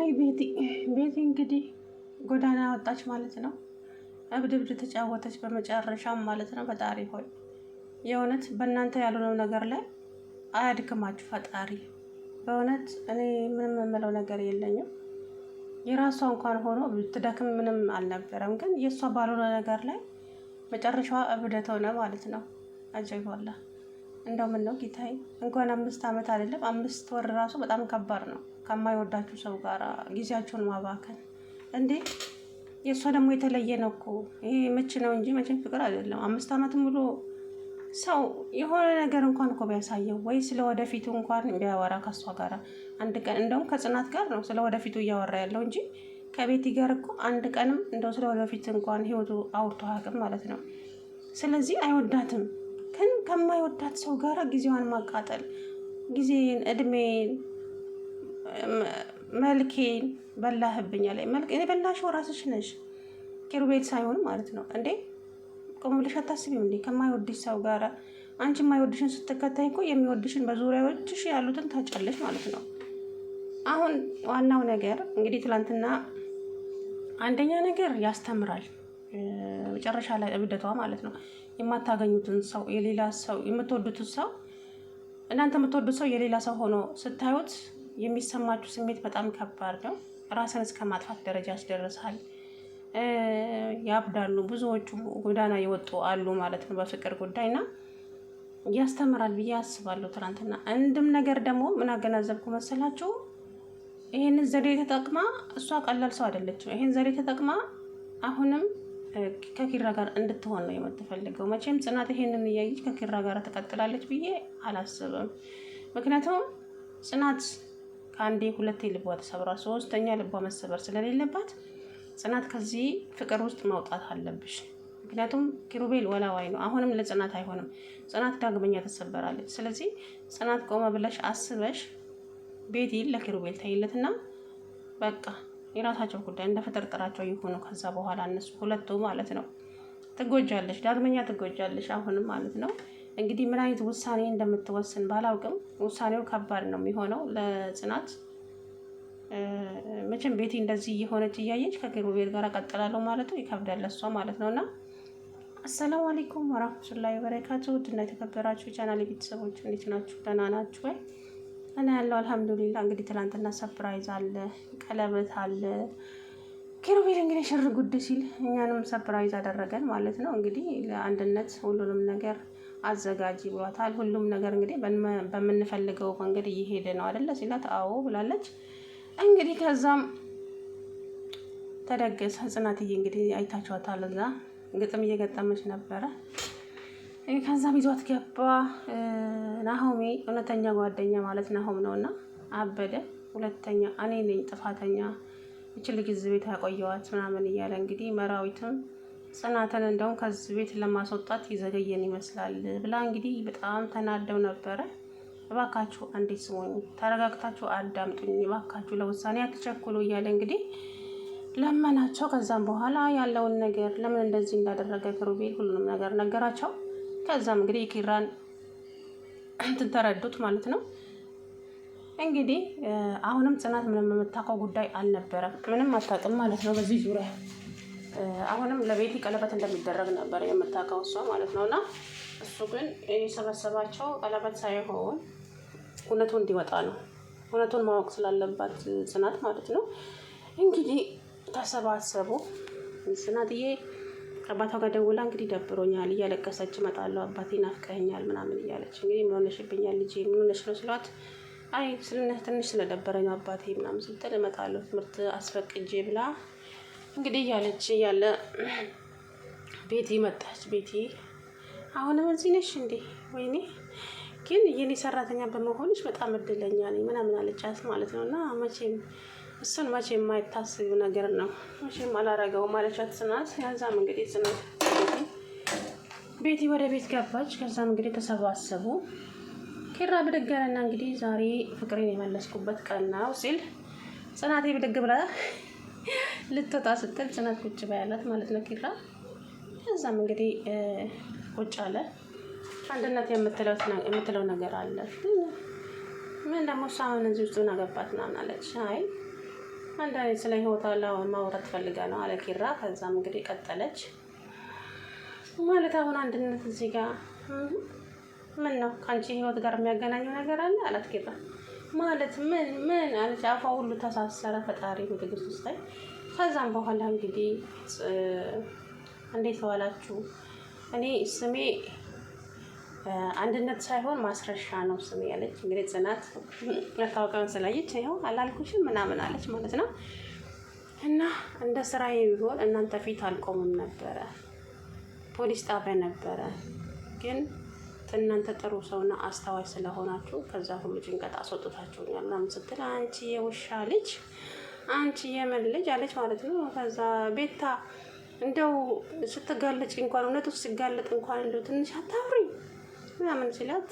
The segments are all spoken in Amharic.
አይ ቤቲ እንግዲህ ጎዳና ወጣች ማለት ነው። እብድ ተጫወተች በመጨረሻም ማለት ነው። ፈጣሪ ሆይ የእውነት በእናንተ ያልሆነው ነገር ላይ አያድክማችሁ ፈጣሪ። በእውነት እኔ ምንም የምለው ነገር የለኝም። የራሷ እንኳን ሆኖ ብትደክም ምንም አልነበረም፣ ግን የእሷ ባልሆነ ነገር ላይ መጨረሻዋ እብደት ሆነ ማለት ነው። አጀይባላ እንደው ምን ነው ጌታዬ፣ እንኳን 5 ዓመት አይደለም 5 ወር ራሱ በጣም ከባድ ነው። ከማይወዳችሁ ሰው ጋር ጊዜያቸውን ማባከን እንዴ! የእሷ ደግሞ የተለየ ነው እኮ ይሄ መች ነው እንጂ መቼም ፍቅር አይደለም። 5 ዓመት ሙሉ ሰው የሆነ ነገር እንኳን እኮ ቢያሳየው ወይ ስለ ወደፊቱ እንኳን ቢያወራ ከሷ ጋር አንድ ቀን እንደውም ከጽናት ጋር ነው ስለ ወደፊቱ እያወራ ያለው እንጂ ከቤቲ ጋር እኮ አንድ ቀንም እንደው ስለ ወደፊት እንኳን ህይወቱ አውርቶ አያውቅም ማለት ነው። ስለዚህ አይወዳትም። ግን ከማይወዳት ሰው ጋር ጊዜዋን ማቃጠል፣ ጊዜን፣ እድሜን፣ መልኬን በላህብኛል። እኔ በላሽው ራስሽ ነሽ ኪሩቤል ሳይሆን ማለት ነው እንዴ። ቆም ብለሽ አታስቢም እንዴ? ከማይወድሽ ሰው ጋር አንቺ የማይወድሽን ስትከታይ እኮ የሚወድሽን በዙሪያዎችሽ ያሉትን ታጫለሽ ማለት ነው። አሁን ዋናው ነገር እንግዲህ ትላንትና አንደኛ ነገር ያስተምራል። መጨረሻ ላይ እብደቷ ማለት ነው። የማታገኙትን ሰው የሌላ ሰው የምትወዱትን ሰው እናንተ የምትወዱት ሰው የሌላ ሰው ሆኖ ስታዩት የሚሰማችሁ ስሜት በጣም ከባድ ነው። ራስን እስከ ማጥፋት ደረጃ ያስደርሳል። ያብዳሉ። ብዙዎቹ ጎዳና የወጡ አሉ ማለት ነው በፍቅር ጉዳይና ያስተምራል ብዬ አስባለሁ። ትናንትና አንድም ነገር ደግሞ ምን አገናዘብኩ መሰላችሁ? ይሄንን ዘዴ ተጠቅማ እሷ ቀላል ሰው አይደለችም። ይሄን ዘዴ ተጠቅማ አሁንም ከኪራ ጋር እንድትሆን ነው የምትፈልገው። መቼም ጽናት ይሄንን እያየች ከኪራ ጋር ትቀጥላለች ብዬ አላስብም። ምክንያቱም ጽናት ከአንዴ 2 ልቧ ተሰብራ 3ኛ ልቧ መሰበር ስለሌለባት ጽናት ከዚህ ፍቅር ውስጥ መውጣት አለብሽ። ምክንያቱም ኪሩቤል ወላዋይ ነው። አሁንም ለጽናት አይሆንም። ጽናት ዳግመኛ ተሰበራለች። ስለዚህ ጽናት ቆመ ብለሽ አስበሽ ቤቲ ለኪሩቤል ተይለትና በቃ የራሳቸው ጉዳይ እንደ ፍጥርጥራቸው ይሆኑ። ከዛ በኋላ እነሱ ሁለቱ ማለት ነው ትጎጃለሽ፣ ዳግመኛ ትጎጃለሽ አሁንም ማለት ነው። እንግዲህ ምን አይነት ውሳኔ እንደምትወስን ባላውቅም ውሳኔው ከባድ ነው የሚሆነው ለጽናት። መቼም ቤቲ እንደዚህ የሆነች እያየች ከኪሩቤል ጋር ቀጥላለሁ ማለቱ ይከብዳል ለሷ ማለት ነውና። አሰላሙ አለይኩም ወራህመቱላሂ ወበረካቱ። ውድና የተከበራችሁ የቻናሌ ቤተሰቦች እንዴት ናችሁ? ደህና ናችሁ ወይ? እኔ ያለው አልሐምዱሊላህ። እንግዲህ ትናንትና ሰርፕራይዝ አለ፣ ቀለበት አለ። ኪሩቤል እንግዲህ ሽር ጉድ ሲል እኛንም ሰርፕራይዝ አደረገን ማለት ነው። እንግዲህ ለአንድነት ሁሉንም ነገር አዘጋጅ ብሏታል። ሁሉም ነገር እንግዲህ በምንፈልገው መንገድ እየሄደ ነው አይደለ ሲላት አዎ ብላለች። እንግዲህ ከዛም ተደገሰ። ጽናትዬ እንግዲህ አይታችኋታል፣ እዛ ግጥም እየገጠመች ነበረ። ከዛም ይዟት ገባ። ናሆሜ እውነተኛ ጓደኛ ማለት ናሆም ነውና አበደ። ሁለተኛ እኔ ነኝ ጥፋተኛ እችል ጊዜ ቤት ያቆየዋት ምናምን እያለ እንግዲህ መራዊትም ጽናትን እንደውም ከዚህ ቤት ለማስወጣት ይዘገየን ይመስላል ብላ እንግዲህ በጣም ተናደው ነበረ። እባካችሁ አንዴ ስሙኝ፣ ተረጋግታችሁ አዳምጡኝ፣ እባካችሁ ለውሳኔ አትቸኩሉ እያለ እንግዲህ ለመናቸው። ከዛም በኋላ ያለውን ነገር ለምን እንደዚህ እንዳደረገ ኪሩቤል ሁሉንም ነገር ነገራቸው። ከዛም እንግዲህ ኪራን ተረዱት ማለት ነው። እንግዲህ አሁንም ጽናት ምንም የምታውቀው ጉዳይ አልነበረም፣ ምንም አታውቅም ማለት ነው በዚህ ዙሪያ። አሁንም ለቤቲ ቀለበት እንደሚደረግ ነበር የምታውቀው እሷ ማለት ነውና እሱ ግን የሰበሰባቸው ቀለበት ሳይሆን እውነቱ እንዲወጣ ነው። እውነቱን ማወቅ ስላለባት ጽናት ማለት ነው። እንግዲህ ተሰባሰቡ። ጽናትዬ ከአባቷ ጋር ደውላ እንግዲህ ደብሮኛል እያለቀሰች እመጣለሁ አባቴ ናፍቀኸኛል ምናምን እያለች እንግዲህ ምን ሆነሽብኛል ልጄ ምን ሆነሽ ነው ስሏት፣ አይ ትንሽ ስለደበረኝ አባቴ ምናምን ስትል እመጣለሁ ትምህርት አስፈቅጄ ብላ እንግዲህ እያለች እያለ ቤቲ መጣች። ቤቲ አሁንም እዚህ ነሽ እንዴ? ወይኔ ግን የኔ ሰራተኛ በመሆንሽ በጣም እድለኛ ነኝ ምናምን አለቻት ማለት ነው። እና መቼም የማይታሰብ ነገር ነው፣ መቼም አላረገውም አለቻት ጽናት። ያዛም እንግዲህ ጽናት ቤቲ ወደ ቤት ገባች። ከዛም እንግዲህ ተሰባሰቡ። ኪራ ብድግ አለና እንግዲህ ዛሬ ፍቅሬን የመለስኩበት ቀን ነው ሲል ጽናቴ ብድግ ብላ ልትወጣ ስትል ጽናት ቁጭ በያላት ማለት ነው ኪራ። ከዛም እንግዲህ ቁጭ አለ። አንድነት የምትለው ነገር አለ። ምን ደግሞ እሷ አሁን እዚህ ውስጥ ናገባት ምናምን አለች። አይ አንዳንዴ ስለ ህይወቷ ማውራት ፈልጋ ነው አለ ኪራ። ከዛም እንግዲህ ቀጠለች ማለት አሁን አንድነት እዚህ ጋር ምን ነው ከአንቺ ህይወት ጋር የሚያገናኘው ነገር አለ አላት ኪራ። ማለት ምን አለች። አፏ ሁሉ ተሳሰረ። ፈጣሪ በትዕግስት ውስጥ ላይ ከዛም በኋላ እንግዲህ እንዴት ዋላችሁ? እኔ ስሜ አንድነት ሳይሆን ማስረሻ ነው ስሜ ያለች። እንግዲህ ጽናት መታወቂያውን ስላየች ይኸው አላልኩሽም ምናምን አለች ማለት ነው። እና እንደ ስራዬ ቢሆን እናንተ ፊት አልቆምም ነበረ፣ ፖሊስ ጣቢያ ነበረ። ግን እናንተ ጥሩ ሰውና አስተዋይ ስለሆናችሁ ከዛ ሁሉ ጭንቀት አስወጥታችሁኛል ምናምን ስትል አንቺ የውሻ ልጅ፣ አንቺ የምን ልጅ አለች ማለት ነው። ከዛ ቤታ እንደው ስትጋለጭ እንኳን እውነቱ ሲጋለጥ እንኳን እንደው ትንሽ አታፍሪ ምናምን ሲላት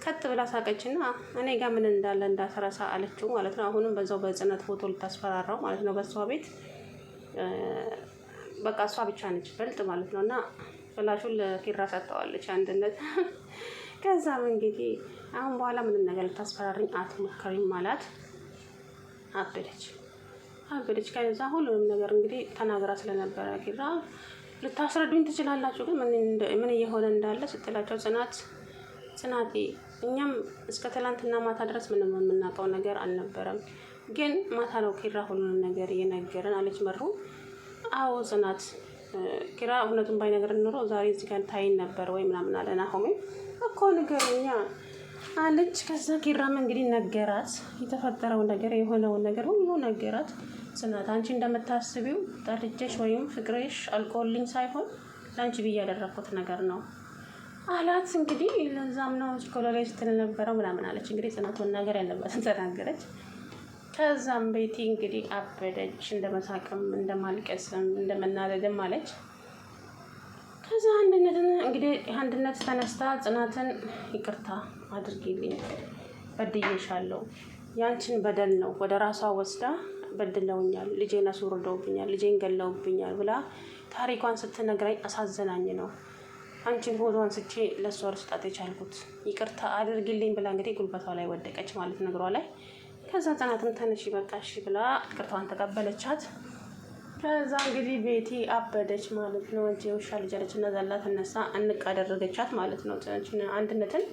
ከት ብላ ሳቀችና እኔ ጋር ምን እንዳለ እንዳትረሳ አለችው ማለት ነው። አሁንም በዛው በጽናት ፎቶ ልታስፈራራው ማለት ነው። በሷ ቤት በቃ እሷ ብቻ ነች በልጥ ማለት ነው። እና ፍላሹን ለኪራ ሰጥተዋለች አንድነት። ከዛም እንግዲህ አሁን በኋላ ምንም ነገር ልታስፈራሪኝ አትሞክሪም አላት። አበደች። ከዛ ሁሉንም ነገር እንግዲህ ተናግራ ስለነበረ ኪራ ልታስረዱኝ ትችላላችሁ ግን ምን እየሆነ እንዳለ ስትላቸው ጽናቴ እኛም እስከ ትላንትና ማታ ድረስ ምንም የምናውቀው ነገር አልነበረም። ግን ማታ ነው ኪራ ሁሉንም ነገር እየነገረን አለች መሩ። አዎ ጽናት ኪራ እውነቱን ባይነግረን ኖሮ ዛሬ እዚህ ጋር ታይን ነበር ወይ ምናምን አለ ናሆሜ። እኮ ንገረኛ አለች። ከዛ ኪራም እንግዲህ ነገራት፣ የተፈጠረው ነገር የሆነውን ነገር ሁሉ ነገራት። ጽናት አንቺ እንደምታስቢው ጠልጄሽ ወይም ፍቅሬሽ አልቆልኝ ሳይሆን ለአንቺ ብዬ ያደረኩት ነገር ነው አላት። እንግዲህ ለዛም ነው ኮሎላይ ስትል ነበረው ምናምን አለች። እንግዲህ ጽናት መናገር ያለባትን ተናገረች። ከዛም ቤቲ እንግዲህ አበደች። እንደመሳቅም እንደማልቀስም እንደመናደድም አለች። ከዛ አንድነት ተነስታ ጽናትን ይቅርታ አድርጊልኝ፣ በድዬሻለሁ፣ ያንቺን በደል ነው ወደ ራሷ ወስዳ በድለውኛል፣ ልጄን አስወርደውብኛል፣ ልጄን ገለውብኛል ብላ ታሪኳን ስትነግረኝ አሳዘናኝ ነው አንቺን ሆዷን ስቼ ለሷ ልስጣት የቻልኩት፣ ይቅርታ አድርጊልኝ ብላ እንግዲህ ጉልበቷ ላይ ወደቀች ማለት ነግሯ ላይ። ከዛ ጽናትም ተነሺ በቃ እሺ ብላ ይቅርታዋን ተቀበለቻት። ከዛ እንግዲህ ቤቲ አበደች ማለት ነው። እንጂ ውሻ ልጅ አለች እና ዘላ ተነሳ እንቅ አደረገቻት ማለት ነው አንድነትን።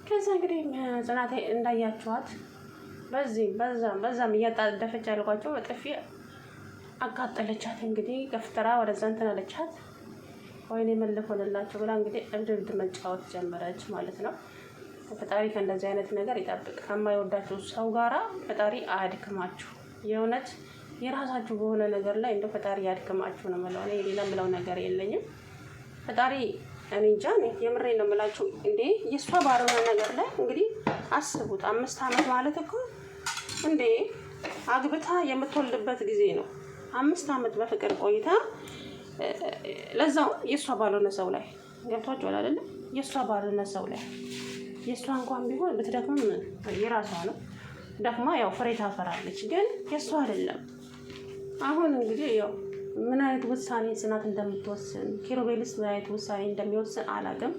ከዛ እንግዲህ ጽናት እንዳያችኋት በዛም እያጣደፈች ያልኳቸው በጥፊ አቃጠለቻት። እንግዲህ ገፍትራ ወደዛ እንትን አለቻት። ወይኔ መለፈለላችሁ ብላ እንግዲህ እብድ መጫወት ጀመረች ማለት ነው። ፈጣሪ ከእንደዚህ አይነት ነገር ይጠብቅ። ከማይወዳችሁ ሰው ጋራ ፈጣሪ አያድክማችሁ። የእውነት የራሳችሁ በሆነ ነገር ላይ እንደው ፈጣሪ ያድክማችሁ ነው የምለው። እኔ ሌላ የምለው ነገር የለኝም። ፈጣሪ እኔ እንጃ የምሬን ነው የምላችሁ። እንዴ የእሷ ባልሆነ ነገር ላይ እንግዲህ አስቡት። 5 ዓመት ማለት እኮ እንዴ አግብታ የምትወልድበት ጊዜ ነው። 5 ዓመት በፍቅር ቆይታ ለዛው የእሷ ባልሆነ ሰው ላይ ገብቷችኋል አይደለ? የእሷ ባልሆነ ሰው ላይ የእሷ እንኳን ቢሆን ብትደክምም የራሷ ነው። ደክማ ያው ፍሬ ታፈራለች። ግን የእሷ አይደለም። አሁን እንግዲህ ያው ምን አይነት ውሳኔ ጽናት እንደምትወስን ኪሩቤልስ ምን አይነት ውሳኔ እንደሚወስን አላውቅም።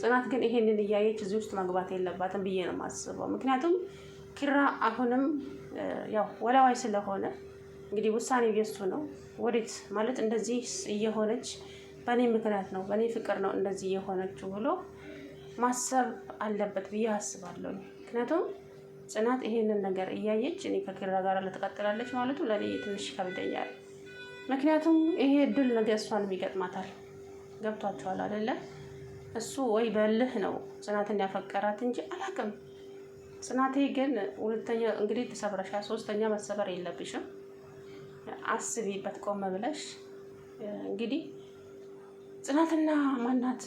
ጽናት ግን ይሄንን እያየች እዚህ ውስጥ መግባት የለባትም ብዬ ነው የማስበው። ምክንያቱም ኪራ አሁንም ያው ወላዋይ ስለሆነ እንግዲህ ውሳኔው የሱ ነው። ወዴት ማለት እንደዚህ እየሆነች በእኔ ምክንያት ነው፣ በእኔ ፍቅር ነው እንደዚህ እየሆነችው ብሎ ማሰብ አለበት ብዬ አስባለሁ። ምክንያቱም ጽናት ይሄንን ነገር እያየች እኔ ከኪራ ጋር ልትቀጥላለች ማለቱ ለእኔ ትንሽ ከብደኛል። ምክንያቱም ይሄ እድል ነገ እሷንም ይገጥማታል። ገብቷቸዋል አይደለ? እሱ ወይ በልህ ነው ጽናትን ያፈቀራት እንጂ አላውቅም። ጽናቴ ግን ሁለተኛ እንግዲህ ተሰብረሻል፣ 3ኛ መሰበር የለብሽም። አስቢበት ቆመ ብለሽ እንግዲህ ጽናትና ማናት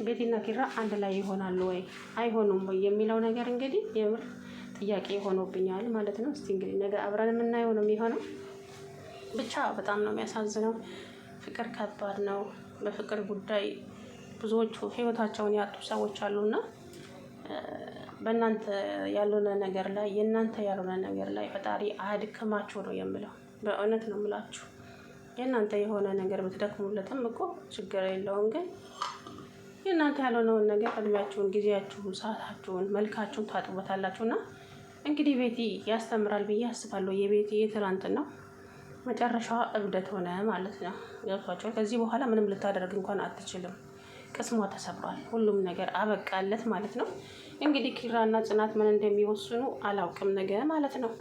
ቤቲና ኪራ አንድ ላይ ይሆናሉ ወይ አይሆኑም ወይ የሚለው ነገር እንግዲህ የምር ጥያቄ ሆኖብኛል ማለት ነው። እስቲ እንግዲህ ነገ አብረን የምናየው ነው የሚሆነው። ብቻ በጣም ነው የሚያሳዝነው። ፍቅር ከባድ ነው። በፍቅር ጉዳይ ብዙዎቹ ህይወታቸውን ያጡ ሰዎች አሉና በእናንተ ያልሆነ ነገር ላይ የእናንተ ያልሆነ ነገር ላይ ፈጣሪ አያድክማችሁ ነው የምለው። በእውነት ነው የምላችሁ። የእናንተ የሆነ ነገር ብትደክሙለትም እኮ ችግር የለውም። ግን የእናንተ ያልሆነውን ነገር እድሜያችሁን፣ ጊዜያችሁን፣ ሰዓታችሁን፣ መልካችሁን ታጥቦታላችሁና እንግዲህ ቤቲ ያስተምራል ብዬ አስባለሁ። የቤቲ የትላንትና መጨረሻዋ እብደት ሆነ ማለት ነው። ገብቷቸዋል። ከዚህ በኋላ ምንም ልታደርግ እንኳን አትችልም። ቅስሟ ተሰብሯል። ሁሉም ነገር አበቃለት ማለት ነው። እንግዲህ ኪራና ጽናት ምን እንደሚወስኑ አላውቅም ነገ ማለት ነው።